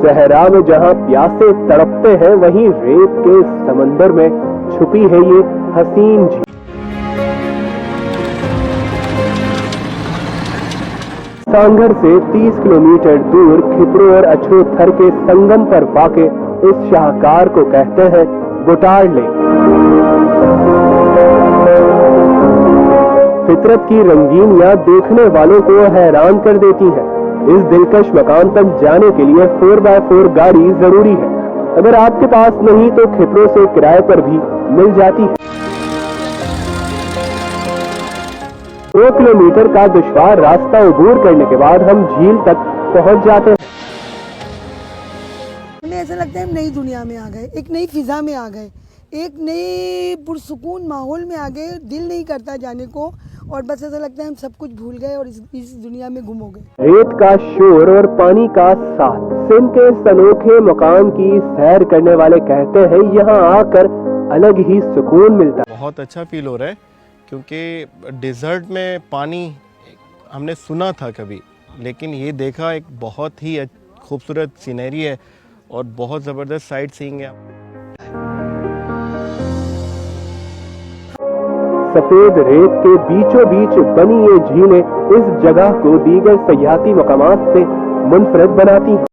सहरा में जहां प्यासे तड़पते हैं, वहीं रेत के समंदर में छुपी है ये हसीन झील। सांगर से 30 किलोमीटर दूर खिपरू और अछूथर के संगम पर वाक़े इस शाहकार को कहते हैं बुटाड़ लेक। फितरत की रंगीनियां देखने वालों को हैरान कर देती हैं। इस दिलकश मकान तक जाने के लिए 4x4 गाड़ी जरूरी है। अगर आपके पास नहीं तो खिपरू से किराए पर भी मिल जाती है। 2 किलोमीटर का दुश्वार रास्ता अबूर करने के बाद हम झील तक पहुंच जाते हैं। हमें ऐसा लगता है हम नई दुनिया में आ गए, एक नई फिजा में आ गए, एक नई पुरसुकून माहौल में आ गए। दिल नहीं करता जाने को और बस ऐसा लगता है हम सब कुछ भूल गए और इस दुनिया में गुम हो गए। रेत का शोर और पानी का साथ सिंध के अनोखे मकान की सैर करने वाले कहते हैं यहाँ आकर अलग ही सुकून मिलता है। बहुत अच्छा फील हो रहा है क्योंकि डिज़र्ट में पानी हमने सुना था कभी, लेकिन ये देखा एक बहुत ही खूबसूरत सीनरी है और बहुत ज़बरदस्त साइट सीइंग है। सफेद रेत के बीचों बीच बनी ये झीलें इस जगह को दीगर सयाहती मकामात से मुनफरद बनाती हैं।